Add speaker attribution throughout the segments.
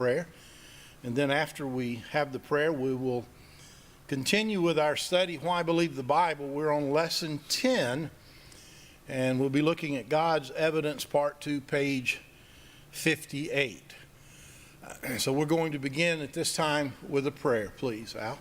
Speaker 1: prayer. And then after we have the prayer, we will continue with our study, Why Believe the Bible. We're on lesson 10, and we'll be looking at God's Evidence, part 2, page 58. So we're going to begin at this time with a prayer. Please, Al.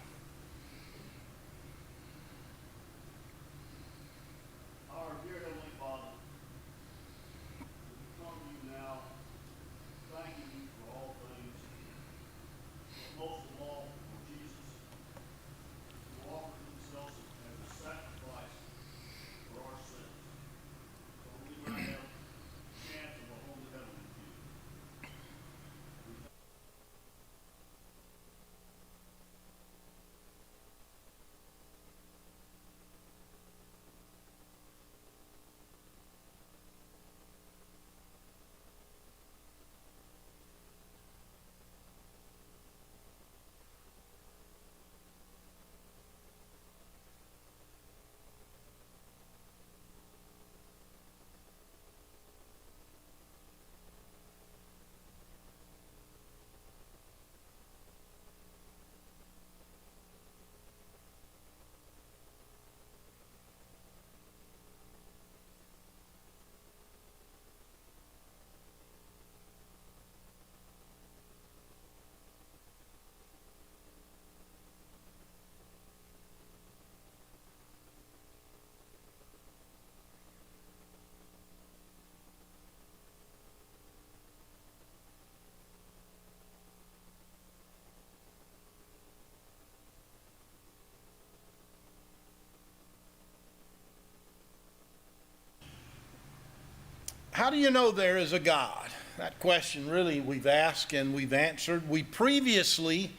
Speaker 1: How do you know there is a God? That question really we've asked and we've answered. We previously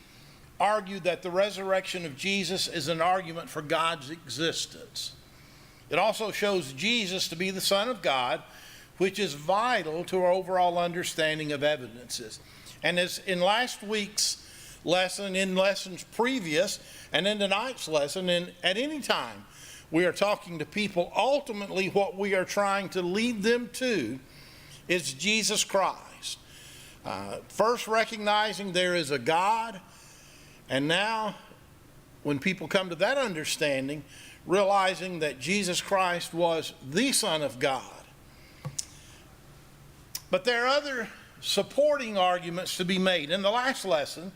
Speaker 1: argued that the resurrection of Jesus is an argument for God's existence. It also shows Jesus to be the Son of God, which is vital to our overall understanding of evidences. And as in last week's lesson, in lessons previous, and in tonight's lesson, and at any time we are talking to people, ultimately what we are trying to lead them to is Jesus Christ. First recognizing there is a God, and now when people come to that understanding, realizing that Jesus Christ was the Son of God. But there are other supporting arguments to be made. In the last lesson,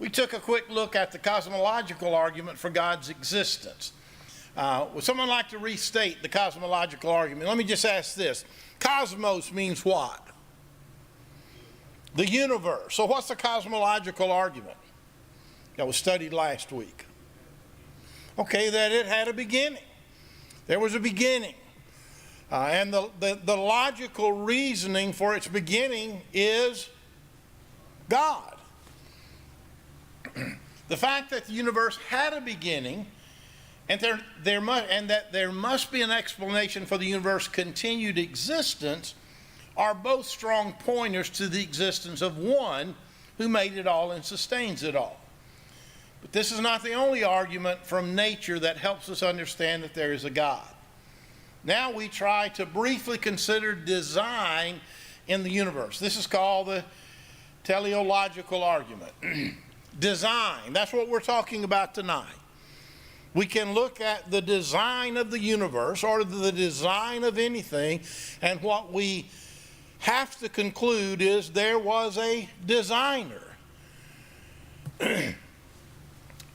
Speaker 1: we took a quick look at the cosmological argument for God's existence. Would someone like to restate the cosmological argument? Let me just ask this. Cosmos means what? The universe. So what's the cosmological argument that was studied last week? Okay, that it had a beginning. There was a beginning. And the logical reasoning for its beginning is God. The fact that the universe had a beginning and that there must be an explanation for the universe's continued existence are both strong pointers to the existence of one who made it all and sustains it all. But this is not the only argument from nature that helps us understand that there is a God. Now we try to briefly consider design in the universe. This is called the teleological argument. Design, that's what we're talking about tonight. We can look at the design of the universe or the design of anything, and what we have to conclude is there was a designer.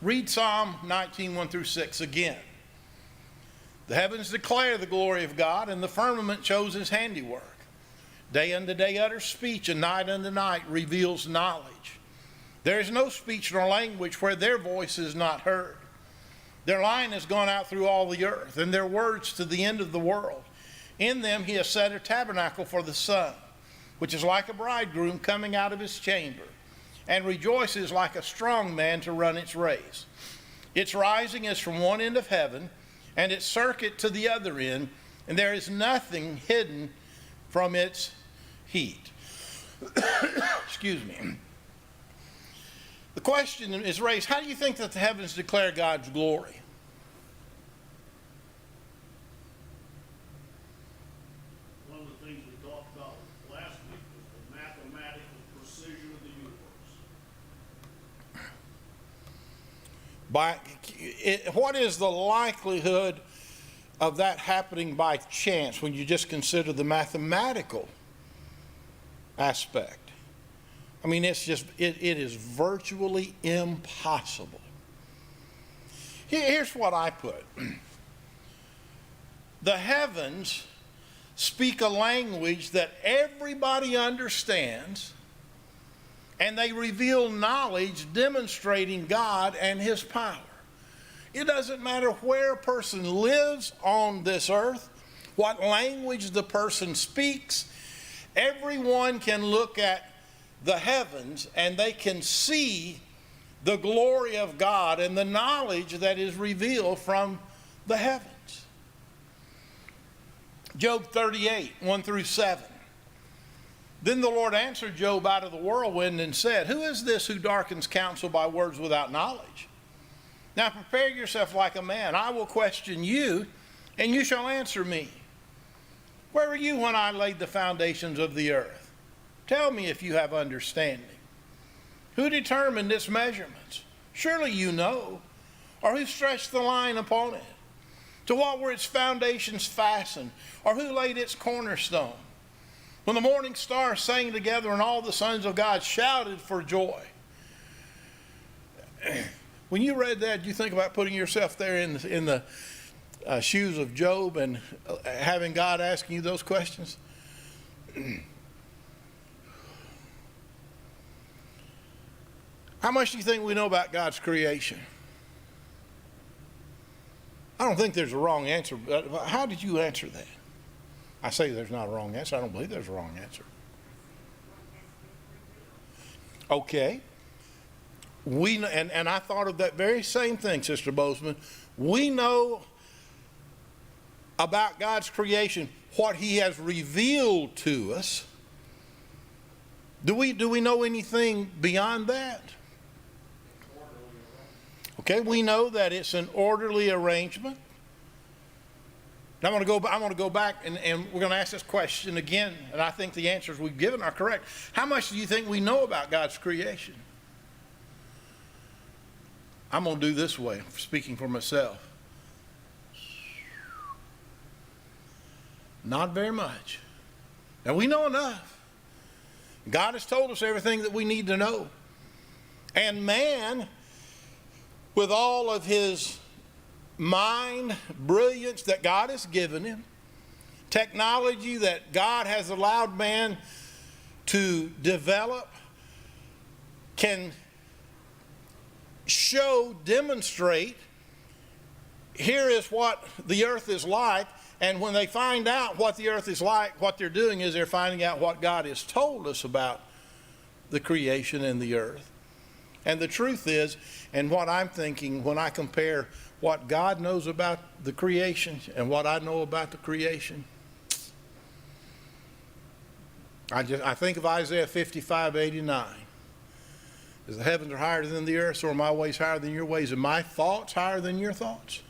Speaker 1: Read Psalm 19, 1 through 6 again. The heavens declare the glory of God, and the firmament shows his handiwork. Day unto day utters speech, and night unto night reveals knowledge. There is no speech nor language where their voice is not heard. Their line has gone out through all the earth, and their words to the end of the world. In them he has set a tabernacle for the sun, which is like a bridegroom coming out of his chamber, and rejoices like a strong man to run its race. Its rising is from one end of heaven, and its circuit to the other end, and there is nothing hidden from its heat. Excuse me. The question is raised, how do you think that the heavens declare God's glory?
Speaker 2: One of the things we talked about last week was the mathematical precision of the universe.
Speaker 1: What is the likelihood of that happening by chance when you just consider the mathematical aspect? I mean, it's just, it is virtually impossible. Here's what I put. The heavens speak a language that everybody understands, and they reveal knowledge demonstrating God and His power. It doesn't matter where a person lives on this earth, what language the person speaks, everyone can look at the heavens and they can see the glory of God and the knowledge that is revealed from the heavens. Job 38, 1 through 7. Then the Lord answered Job out of the whirlwind and said, "Who is this who darkens counsel by words without knowledge? Now prepare yourself like a man. I will question you, and you shall answer me. Where were you when I laid the foundations of the earth? Tell me if you have understanding. Who determined its measurements? Surely you know. Or who stretched the line upon it? To what were its foundations fastened? Or who laid its cornerstone? When the morning stars sang together and all the sons of God shouted for joy." When you read that, did you think about putting yourself there in the shoes of Job and having God asking you those questions? How much do you think we know about God's creation? I don't think there's a wrong answer, but how did you answer that? I say there's not a wrong answer. I don't believe there's a wrong answer. Okay. And I thought of that very same thing, Sister Bozeman. We know about God's creation what He has revealed to us. Do we know anything beyond that? Okay, we know that it's an orderly arrangement. Now I'm going to go back and we're going to ask this question again, and I think the answers we've given are correct. How much do you think we know about God's creation? I'm going to do this way, speaking for myself. Not very much. Now we know enough. God has told us everything that we need to know. And man, with all of his mind, brilliance that God has given him, technology that God has allowed man to develop, can show, demonstrate, here is what the earth is like. And when they find out what the earth is like, what they're doing is they're finding out what God has told us about the creation and the earth. And the truth is, and what I'm thinking when I compare what God knows about the creation and what I know about the creation, I think of Isaiah 55:89. As the heavens are higher than the earth, so are my ways higher than your ways, and my thoughts higher than your thoughts.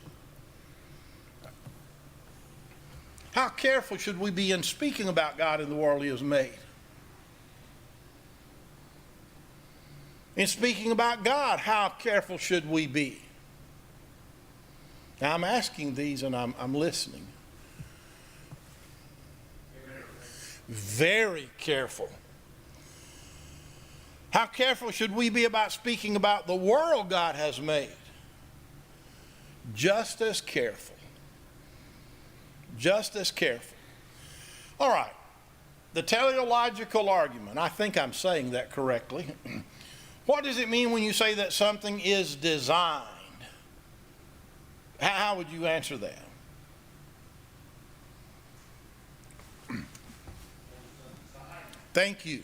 Speaker 1: How careful should we be in speaking about God and the world He has made? In speaking about God, how careful should we be? Now I'm asking these and I'm listening. Very careful. How careful should we be about speaking about the world God has made? Just as careful. Just as careful. All right. The teleological argument. I think I'm saying that correctly. What does it mean when you say that something is designed? How would you answer that? Thank you.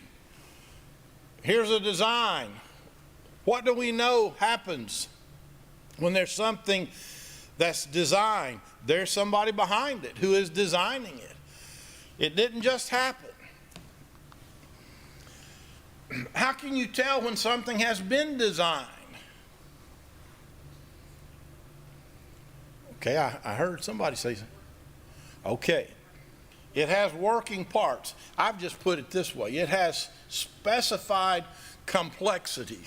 Speaker 1: Here's a design. What do we know happens when there's something that's designed? There's somebody behind it who is designing it. It didn't just happen. How can you tell when something has been designed? Okay, I heard somebody say something. Okay. It has working parts. I've just put it this way. It has specified complexity.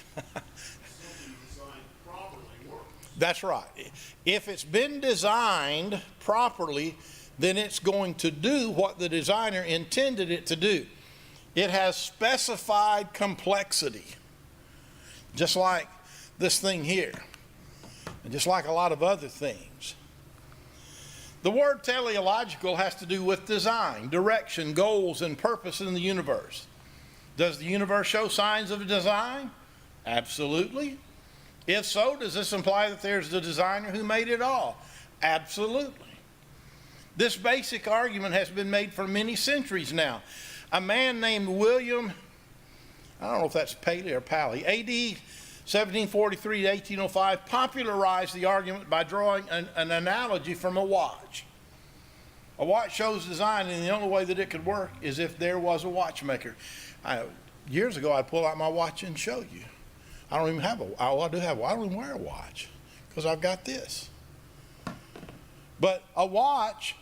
Speaker 1: That's right. If it's been designed properly, then it's going to do what the designer intended it to do. It has specified complexity, just like this thing here, and just like a lot of other things. The word teleological has to do with design, direction, goals, and purpose in the universe. Does the universe show signs of design? Absolutely. If so, does this imply that there's the designer who made it all? Absolutely. This basic argument has been made for many centuries now. A man named William, I don't know if that's Paley or Pally, A.D. 1743 to 1805, popularized the argument by drawing an analogy from a watch. A watch shows design, and the only way that it could work is if there was a watchmaker. Years ago, I'd pull out my watch and show you. I don't even have I don't even wear a watch because I've got this. But a watch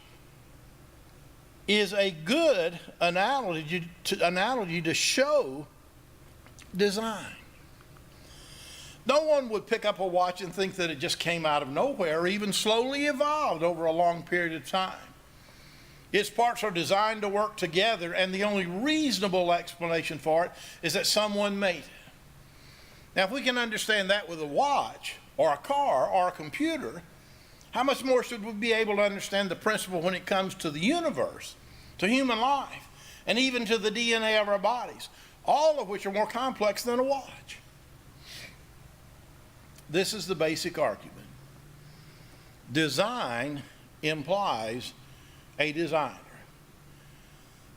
Speaker 1: is a good analogy to show design. No one would pick up a watch and think that it just came out of nowhere or even slowly evolved over a long period of time. Its parts are designed to work together, and the only reasonable explanation for it is that someone made it. Now, if we can understand that with a watch or a car or a computer, how much more should we be able to understand the principle when it comes to the universe, to human life, and even to the DNA of our bodies, all of which are more complex than a watch? This is the basic argument. Design implies a designer.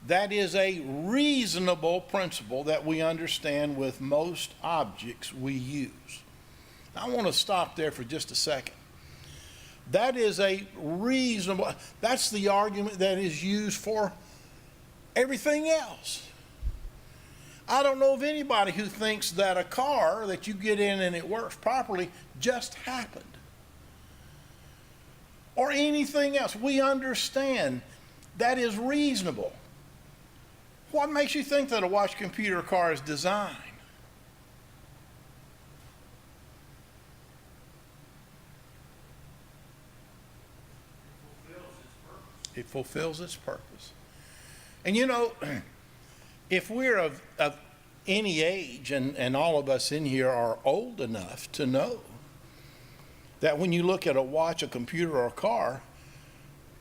Speaker 1: That is a reasonable principle that we understand with most objects we use. I want to stop there for just a second. That is a reasonable, that's the argument that is used for everything else. I don't know of anybody who thinks that a car that you get in and it works properly just happened. Or anything else. We understand that is reasonable. What makes you think that a watch, computer, or car is designed? It fulfills its purpose. And you know, if we're of any age, and all of us in here are old enough to know that when you look at a watch, a computer, or a car,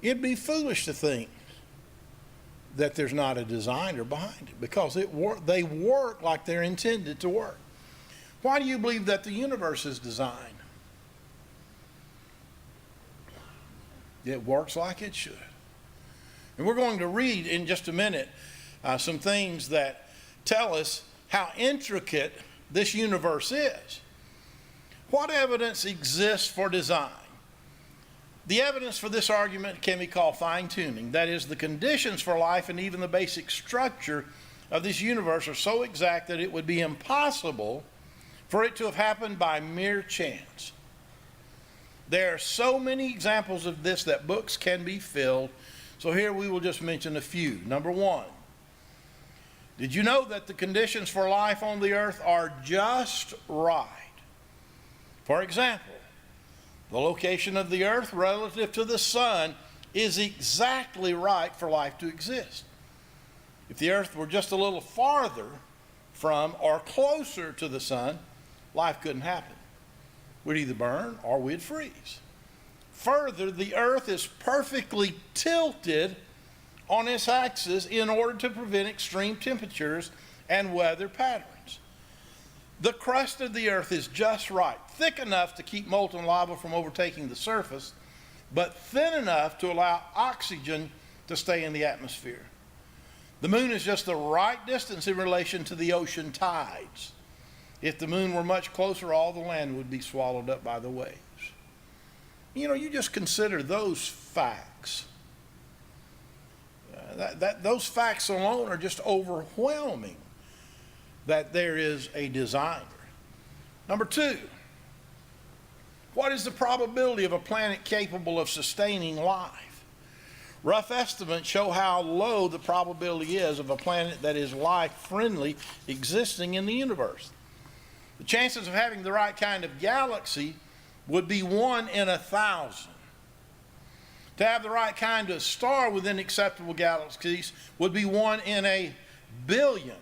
Speaker 1: it'd be foolish to think that there's not a designer behind it, because they work like they're intended to work. Why do you believe that the universe is designed? It works like it should. And we're going to read in just a minute some things that tell us how intricate this universe is. What evidence exists for design? The evidence for this argument can be called fine-tuning. That is, the conditions for life and even the basic structure of this universe are so exact that it would be impossible for it to have happened by mere chance. There are so many examples of this that books can be filled, so here we will just mention a few. Number one, did you know that the conditions for life on the earth are just right? For example, the location of the earth relative to the sun is exactly right for life to exist. If the earth were just a little farther from or closer to the sun, life couldn't happen. We'd either burn or we'd freeze. Further, the earth is perfectly tilted on its axis in order to prevent extreme temperatures and weather patterns. The crust of the earth is just right, thick enough to keep molten lava from overtaking the surface, but thin enough to allow oxygen to stay in the atmosphere. The moon is just the right distance in relation to the ocean tides. If the moon were much closer, all the land would be swallowed up by the waves. You know, you just consider those facts. Those facts alone are just overwhelming, that there is a designer. Number two, what is the probability of a planet capable of sustaining life? Rough estimates show how low the probability is of a planet that is life-friendly existing in the universe. The chances of having the right kind of galaxy would be 1 in 1,000. To have the right kind of star within acceptable galaxies would be 1 in 1,000,000,000.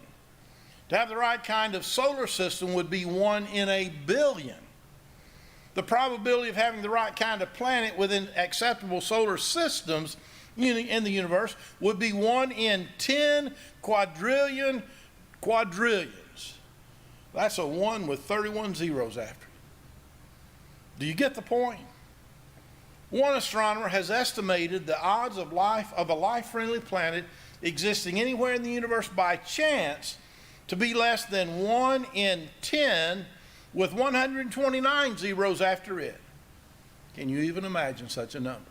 Speaker 1: To have the right kind of solar system would be 1 in 1,000,000,000. The probability of having the right kind of planet within acceptable solar systems in the universe would be 1 in 10 quadrillion quadrillions. That's a 1 with 31 zeros after it. Do you get the point? One astronomer has estimated the odds of a life-friendly planet existing anywhere in the universe by chance to be less than 1 in 10 with 129 zeros after it. Can you even imagine such a number?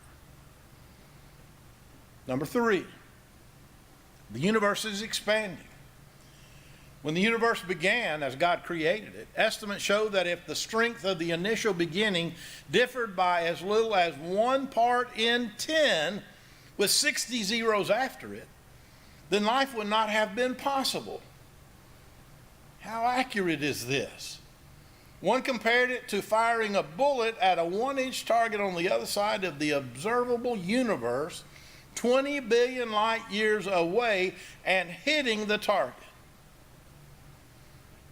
Speaker 1: Number 3, the universe is expanding. When the universe began, as God created it, estimates show that if the strength of the initial beginning differed by as little as 1 part in 10 with 60 zeros after it, then life would not have been possible. How accurate is this? One compared it to firing a bullet at a 1-inch target on the other side of the observable universe, 20 billion light years away, and hitting the target.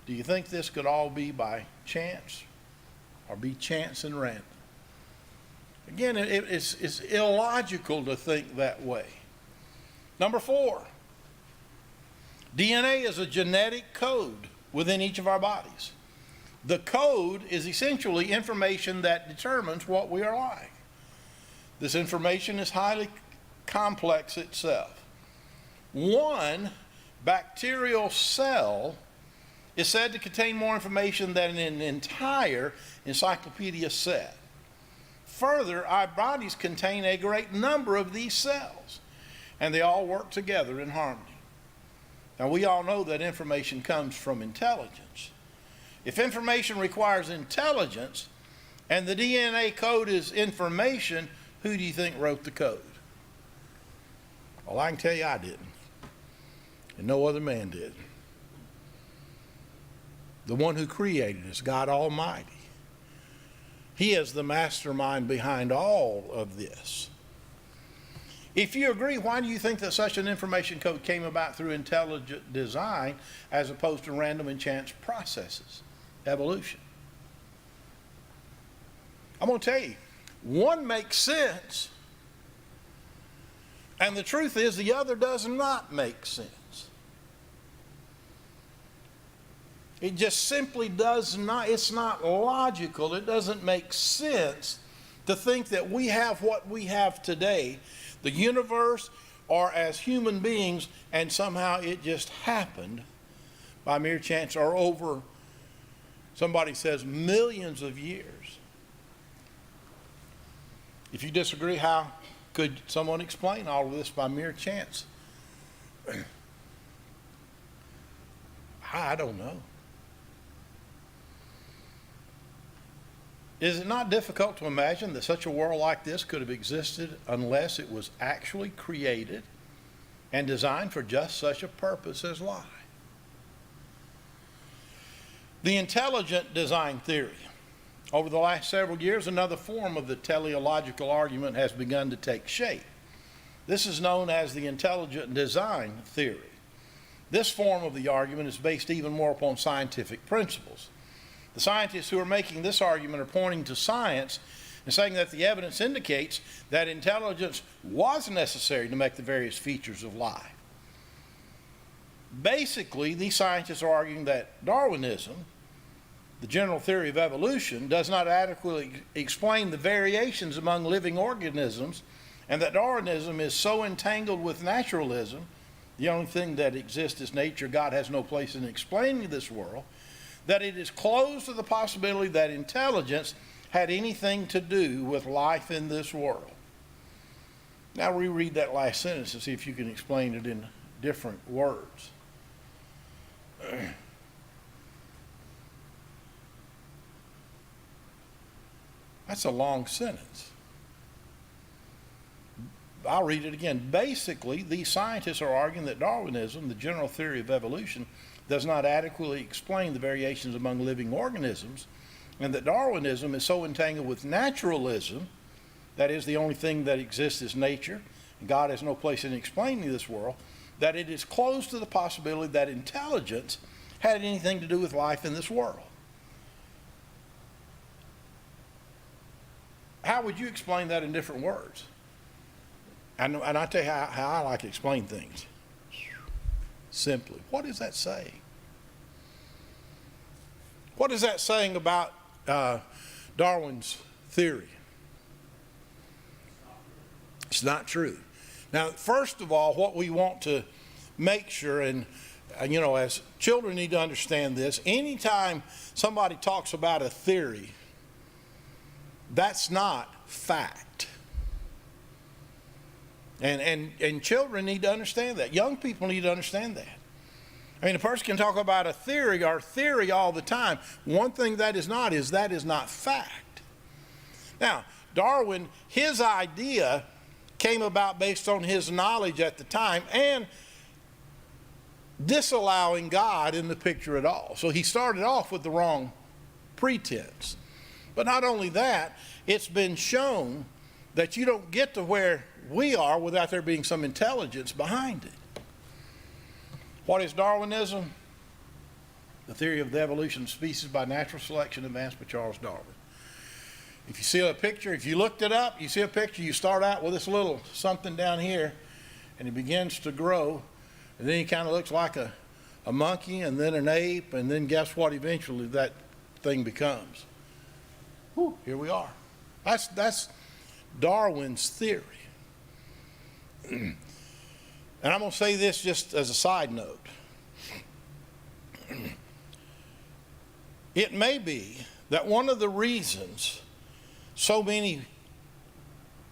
Speaker 1: Do you think this could all be by chance or be chance and random? Again, it's illogical to think that way. Number 4, DNA is a genetic code within each of our bodies. The code is essentially information that determines what we are like. This information is highly complex itself. One bacterial cell is said to contain more information than an entire encyclopedia set. Further, our bodies contain a great number of these cells, and they all work together in harmony. Now, we all know that information comes from intelligence. If information requires intelligence, and the DNA code is information, who do you think wrote the code? Well, I can tell you I didn't, and no other man did. The one who created is God Almighty. He is the mastermind behind all of this. If you agree, why do you think that such an information code came about through intelligent design as opposed to random and chance processes? Evolution. I'm going to tell you, one makes sense, and the truth is the other does not make sense. It just simply does not, it's not logical. It doesn't make sense to think that we have what we have today, the universe, or as human beings, and somehow it just happened by mere chance or over, somebody says, millions of years. If you disagree, how could someone explain all of this by mere chance? I don't know. Is it not difficult to imagine that such a world like this could have existed unless it was actually created and designed for just such a purpose as life? The intelligent design theory. Over the last several years, another form of the teleological argument has begun to take shape. This is known as the intelligent design theory. This form of the argument is based even more upon scientific principles. The scientists who are making this argument are pointing to science and saying that the evidence indicates that intelligence was necessary to make the various features of life. Basically, these scientists are arguing that Darwinism, the general theory of evolution, does not adequately explain the variations among living organisms, and that Darwinism is so entangled with naturalism, the only thing that exists is nature, God has no place in explaining this world, that it is closed to the possibility that intelligence had anything to do with life in this world. Now reread that last sentence and see if you can explain it in different words. That's a long sentence. I'll read it again. Basically, these scientists are arguing that Darwinism, the general theory of evolution, does not adequately explain the variations among living organisms, and that Darwinism is so entangled with naturalism, that is, the only thing that exists is nature, and God has no place in explaining this world, that it is closed to the possibility that intelligence had anything to do with life in this world. How would you explain that in different words? And I tell you how I like to explain things. Simply, what is that saying? What is that saying about Darwin's theory? It's not true. Now, first of all, what we want to make sure, and as children need to understand this, anytime somebody talks about a theory, that's not fact. And children need to understand that. Young people need to understand that. I mean, a person can talk about a theory or theory all the time. One thing that is not fact. Now, Darwin, his idea came about based on his knowledge at the time and disallowing God in the picture at all. So he started off with the wrong pretense. But not only that, it's been shown that you don't get to where we are without there being some intelligence behind it. What is Darwinism? The theory of the evolution of species by natural selection advanced by Charles Darwin. If you see a picture, if you looked it up, you see a picture, you start out with this little something down here, and it begins to grow, and then he kind of looks like a monkey, and then an ape, and then guess what eventually that thing becomes? Whew, here we are. That's Darwin's theory. And I'm going to say this just as a side note. It may be that one of the reasons so many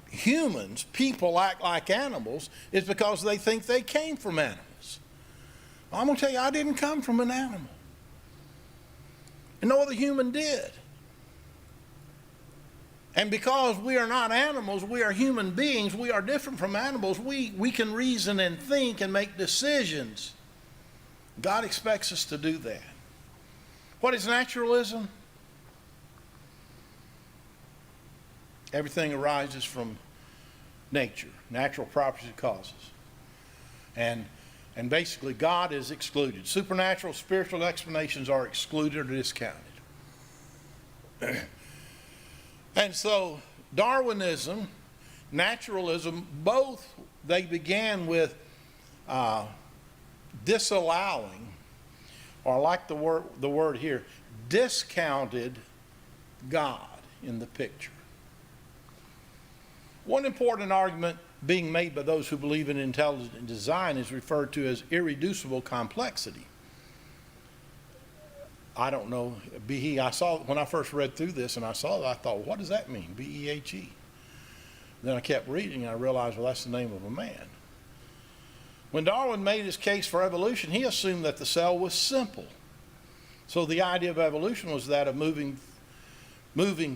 Speaker 1: humans, people act like animals, is because they think they came from animals. I'm going to tell you, I didn't come from an animal. And no other human did. And because we are not animals, we are human beings, we are different from animals, we can reason and think and make decisions. God expects us to do that. What is naturalism? Everything arises from nature, natural properties and causes. And basically God is excluded. Supernatural, spiritual explanations are excluded or discounted. And so Darwinism, naturalism, both, they began with disallowing, or I like the word here, discounted God in the picture. One important argument being made by those who believe in intelligent design is referred to as irreducible complexity. I don't know, B-E, I saw, when I first read through this and I saw that, I thought, what does that mean, B-E-H-E? Then I kept reading and I realized, well, that's the name of a man. When Darwin made his case for evolution, he assumed that the cell was simple. So the idea of evolution was that of moving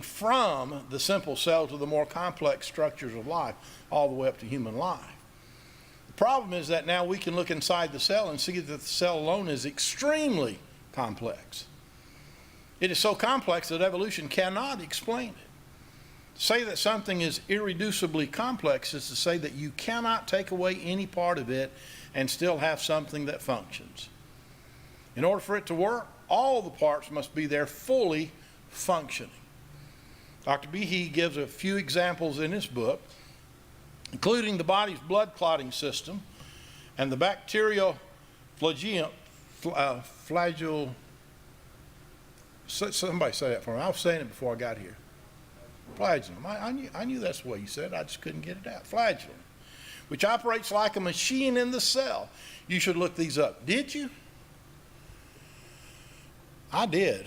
Speaker 1: from the simple cell to the more complex structures of life, all the way up to human life. The problem is that now we can look inside the cell and see that the cell alone is extremely complex. It is so complex that evolution cannot explain it. To say that something is irreducibly complex is to say that you cannot take away any part of it and still have something that functions. In order for it to work, all the parts must be there fully functioning. Dr. Behe gives a few examples in his book, including the body's blood clotting system and the bacterial flagellum. Somebody say that for me. I was saying it before I got here. Flagellum. I knew that's the way you said it. I just couldn't get it out. Flagellum, which operates like a machine in the cell. You should look these up. Did you? I did.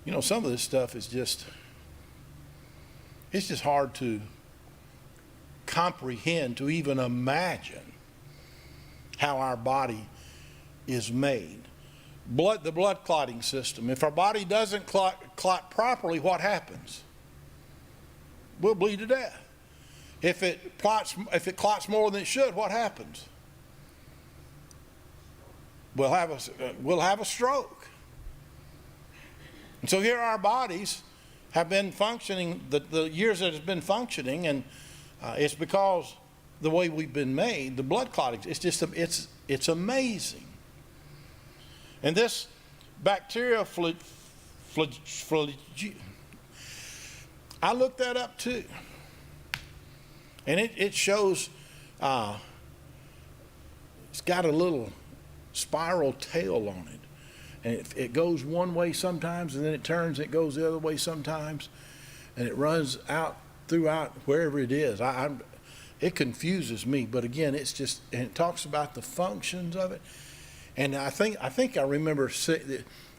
Speaker 1: You know, some of this stuff is just hard to comprehend, to even imagine how our body is made. The blood clotting system. If our body doesn't clot properly, what happens? We'll bleed to death. If it clots more than it should, what happens? We'll have a stroke. And so here our bodies have been functioning, the years that it's been functioning, and it's because the way we've been made, the blood clotting, it's amazing. And this bacteria I looked that up too. And it shows it's got a little spiral tail on it. And it goes one way sometimes, and then it turns, it goes the other way sometimes, and it runs out throughout wherever it is. It confuses me, but again, it's just, and it talks about the functions of it. And I think I remember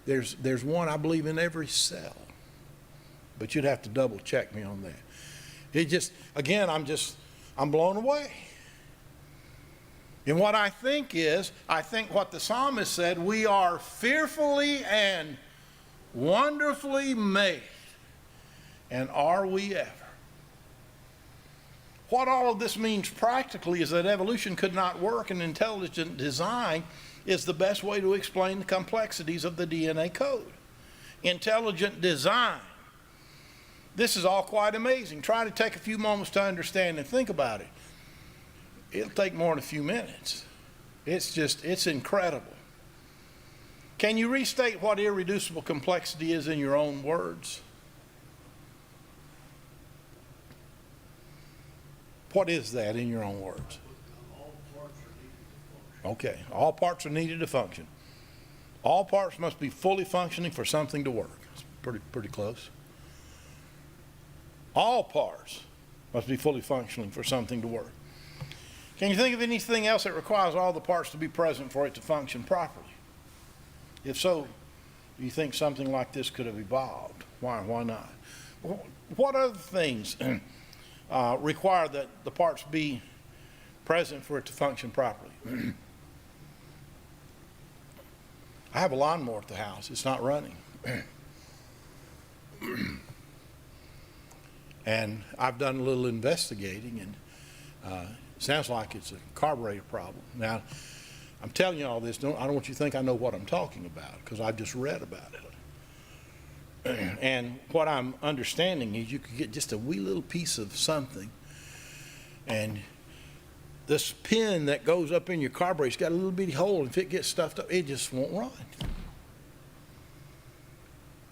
Speaker 1: there's one, I believe, in every cell, but you'd have to double check me on that. It just, again, I'm blown away. And what I think what the psalmist said, we are fearfully and wonderfully made. And are we ever? What all of this means practically is that evolution could not work, and intelligent design is the best way to explain the complexities of the DNA code. Intelligent design. This is all quite amazing. Try to take a few moments to understand and think about it. It'll take more than a few minutes. It's incredible. Can you restate what irreducible complexity is in your own words? What is that in your own words? Okay, all parts are needed to function. All parts must be fully functioning for something to work. It's pretty close. All parts must be fully functioning for something to work. Can you think of anything else that requires all the parts to be present for it to function properly? If so, do you think something like this could have evolved? Why not? What other things require that the parts be present for it to function properly? I have a lawnmower at the house. It's not running. And I've done a little investigating, and it sounds like it's a carburetor problem. Now, I'm telling you all this, I don't want you to think I know what I'm talking about, because I've just read about it. And what I'm understanding is you could get just a wee little piece of something, and this pin that goes up in your carburetor's got a little bitty hole, and if it gets stuffed up, it just won't run.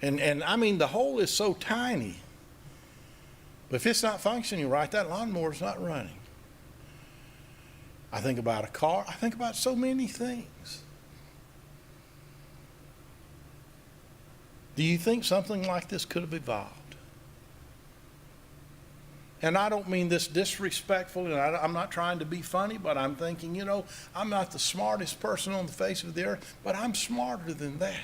Speaker 1: And I mean, the hole is so tiny, but if it's not functioning right, that lawnmower's not running. I think about a car. I think about so many things. Do you think something like this could have evolved? And I don't mean this disrespectfully, and I'm not trying to be funny, but I'm thinking, I'm not the smartest person on the face of the earth, but I'm smarter than that.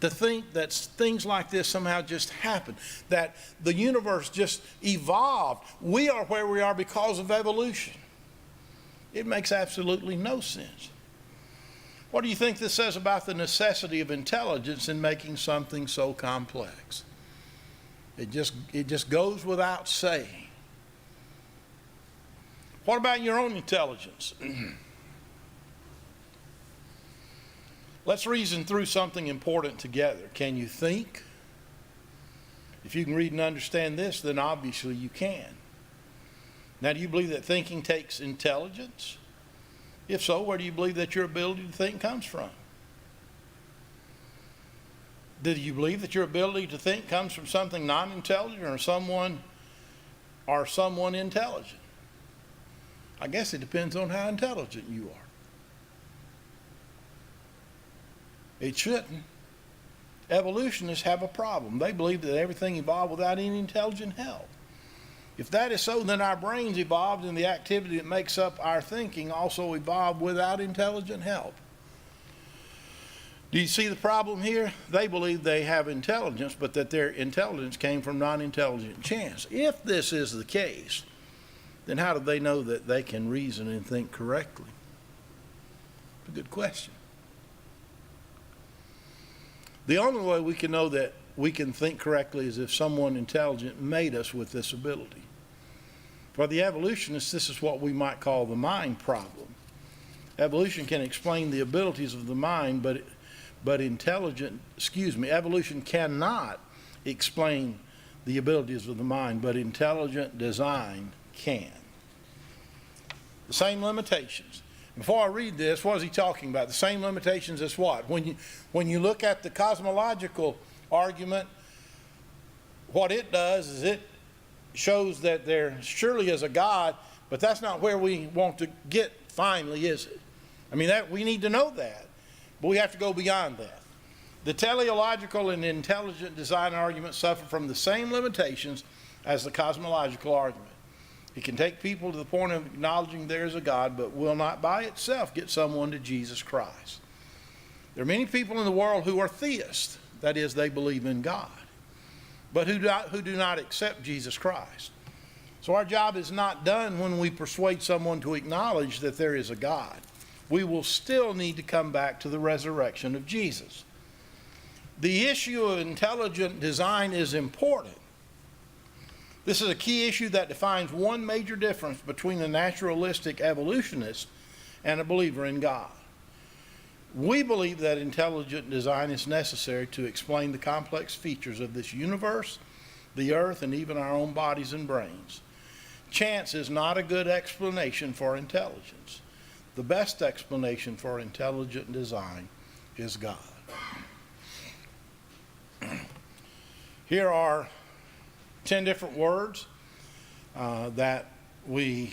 Speaker 1: To think that things like this somehow just happen, that the universe just evolved. We are where we are because of evolution. It makes absolutely no sense. What do you think this says about the necessity of intelligence in making something so complex? It just goes without saying. What about your own intelligence? Let's reason through something important together. Can you think? If you can read and understand this, then obviously you can. Now, do you believe that thinking takes intelligence? If so, where do you believe that your ability to think comes from? Do you believe that your ability to think comes from something non-intelligent or someone intelligent? I guess it depends on how intelligent you are. It shouldn't. Evolutionists have a problem. They believe that everything evolved without any intelligent help. If that is so, then our brains evolved, and the activity that makes up our thinking also evolved without intelligent help. Do you see the problem here? They believe they have intelligence, but that their intelligence came from non-intelligent chance. If this is the case, then how do they know that they can reason and think correctly? It's a good question. The only way we can know that we can think correctly is if someone intelligent made us with this ability. For the evolutionists, this is what we might call the mind problem. Evolution can explain the abilities of the mind, but but evolution cannot explain the abilities of the mind, but intelligent design can. The same limitations. Before I read this, what is he talking about? The same limitations as what? When you look at the cosmological argument, what it does is it shows that there surely is a God, but that's not where we want to get finally, is it? I mean, we need to know that, but we have to go beyond that. The teleological and intelligent design argument suffer from the same limitations as the cosmological argument. It can take people to the point of acknowledging there is a God, but will not by itself get someone to Jesus Christ. There are many people in the world who are theists, that is, they believe in God, but who do not accept Jesus Christ. So our job is not done when we persuade someone to acknowledge that there is a God. We will still need to come back to the resurrection of Jesus. The issue of intelligent design is important. This is a key issue that defines one major difference between a naturalistic evolutionist and a believer in God. We believe that intelligent design is necessary to explain the complex features of this universe, the earth, and even our own bodies and brains. Chance is not a good explanation for intelligence. The best explanation for intelligent design is God. Here are 10 different words that we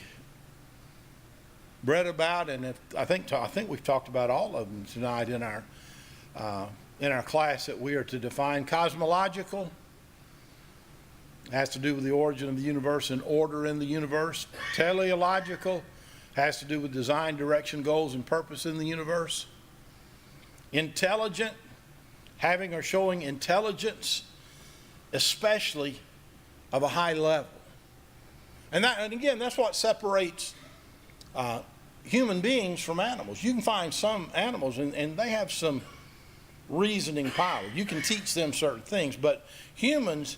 Speaker 1: read about, and I think we've talked about all of them tonight in our class that we are to define. Cosmological has to do with the origin of the universe and order in the universe. Teleological has to do with design, direction, goals, and purpose in the universe. Intelligent, having or showing intelligence, especially of a high level. And again, that's what separates human beings from animals. You can find some animals, and they have some reasoning power. You can teach them certain things, but humans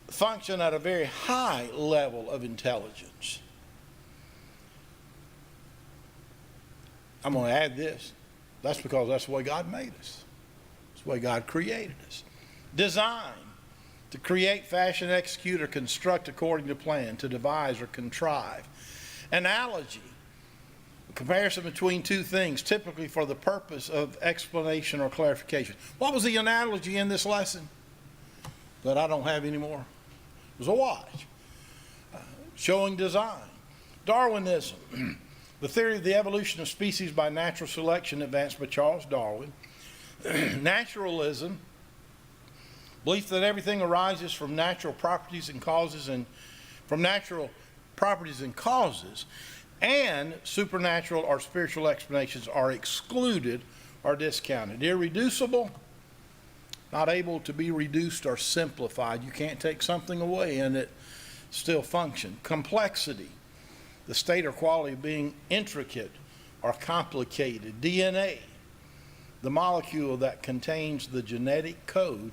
Speaker 1: function at a very high level of intelligence. I'm going to add this. That's because that's the way God made us. That's the way God created us. Design. To create, fashion, execute, or construct according to plan, to devise or contrive. Analogy, a comparison between two things, typically for the purpose of explanation or clarification. What was the analogy in this lesson that I don't have anymore? It was a watch, showing design. Darwinism, the theory of the evolution of species by natural selection advanced by Charles Darwin. Naturalism, belief that everything arises from natural properties and causes, and supernatural or spiritual explanations are excluded or discounted. Irreducible, not able to be reduced or simplified. You can't take something away and it still function. Complexity, the state or quality of being intricate or complicated. DNA, the molecule that contains the genetic code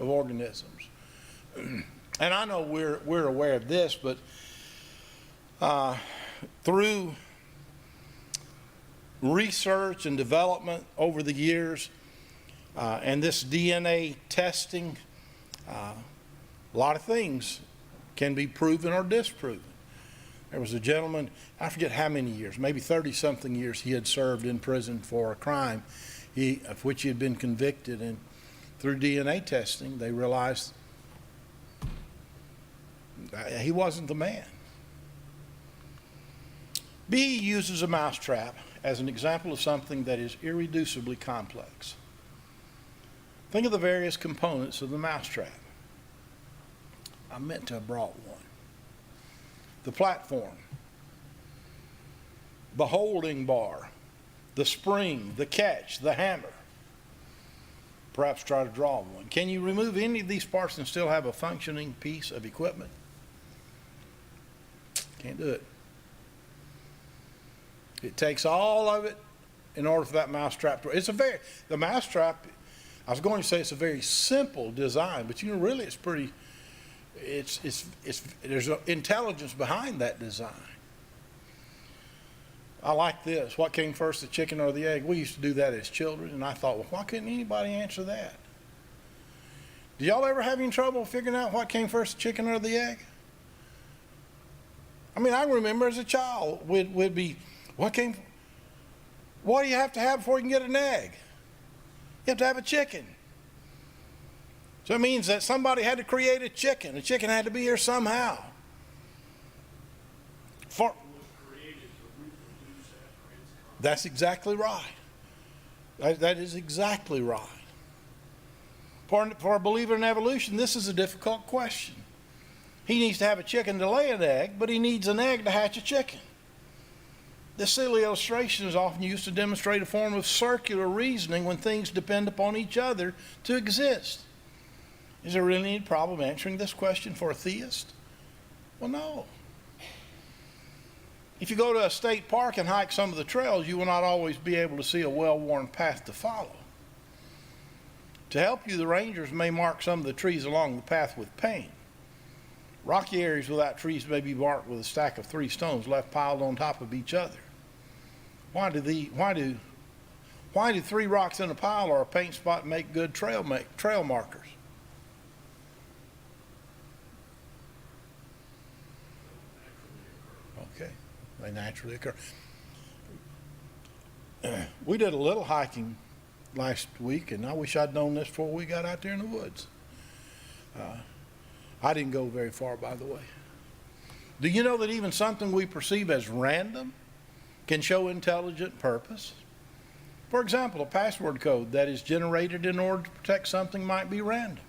Speaker 1: of organisms. And I know we're aware of this, but through research and development over the years, and this DNA testing, a lot of things can be proven or disproven. There was a gentleman, I forget how many years, maybe 30-something years he had served in prison for a crime of which he had been convicted, and through DNA testing, they realized he wasn't the man. B uses a mousetrap as an example of something that is irreducibly complex. Think of the various components of the mousetrap. I meant to have brought one. The platform, the holding bar, the spring, the catch, the hammer. Perhaps try to draw one. Can you remove any of these parts and still have a functioning piece of equipment? Can't do it. It takes all of it in order for that mousetrap to work. The mousetrap, I was going to say it's a very simple design, but really it's pretty, there's intelligence behind that design. I like this. What came first, the chicken or the egg? We used to do that as children, and I thought, well, why couldn't anybody answer that? Do y'all ever have any trouble figuring out what came first, the chicken or the egg? I mean, I remember as a child, we'd be, what do you have to have before you can get an egg? You have to have a chicken. So it means that somebody had to create a chicken. The chicken had to be here somehow. That's exactly right. That is exactly right. For a believer in evolution, this is a difficult question. He needs to have a chicken to lay an egg, but he needs an egg to hatch a chicken. This silly illustration is often used to demonstrate a form of circular reasoning when things depend upon each other to exist. Is there really any problem answering this question for a theist? Well, no. If you go to a state park and hike some of the trails, you will not always be able to see a well-worn path to follow. To help you, the rangers may mark some of the trees along the path with paint. Rocky areas without trees may be marked with a stack of 3 stones left piled on top of each other. Why do 3 rocks in a pile or a paint spot make good trail markers? Okay, they naturally occur. We did a little hiking last week, and I wish I'd known this before we got out there in the woods. I didn't go very far, by the way. Do you know that even something we perceive as random can show intelligent purpose? For example, a password code that is generated in order to protect something might be random,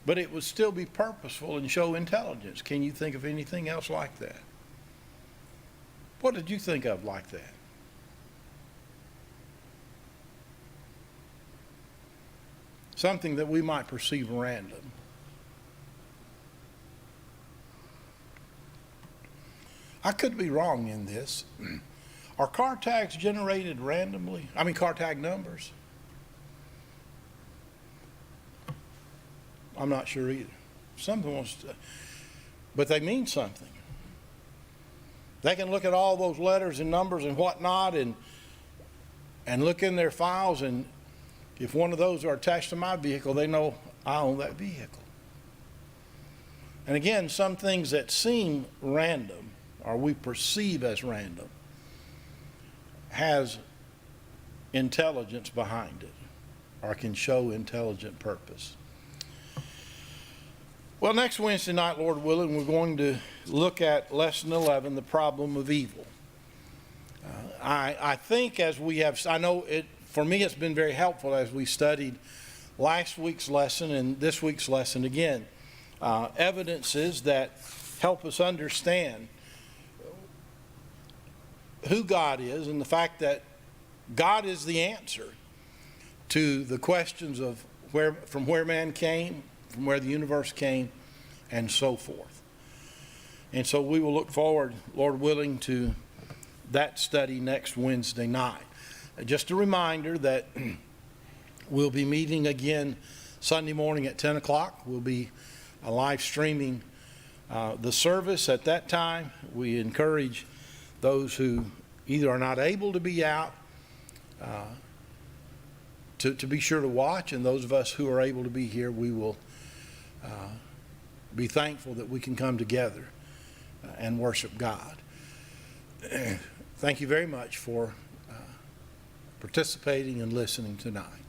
Speaker 1: but it would still be purposeful and show intelligence. Can you think of anything else like that? What did you think of like that? Something that we might perceive random. I could be wrong in this. Are car tags generated randomly? I mean, car tag numbers? I'm not sure either. Something wants to, but they mean something. They can look at all those letters and numbers and whatnot and look in their files, and if one of those are attached to my vehicle, they know I own that vehicle. And again, some things that seem random, or we perceive as random, has intelligence behind it, or can show intelligent purpose. Well, next Wednesday night, Lord willing, we're going to look at Lesson 11, the problem of evil. I think as we have, I know it, for me it's been very helpful as we studied last week's lesson and this week's lesson again. Evidences that help us understand who God is and the fact that God is the answer to the questions of from where man came, from where the universe came, and so forth. And so we will look forward, Lord willing, to that study next Wednesday night. Just a reminder that we'll be meeting again Sunday morning at 10 o'clock. We'll be live streaming the service at that time. We encourage those who either are not able to be out to be sure to watch, and those of us who are able to be here, we will be thankful that we can come together and worship God. Thank you very much for participating and listening tonight.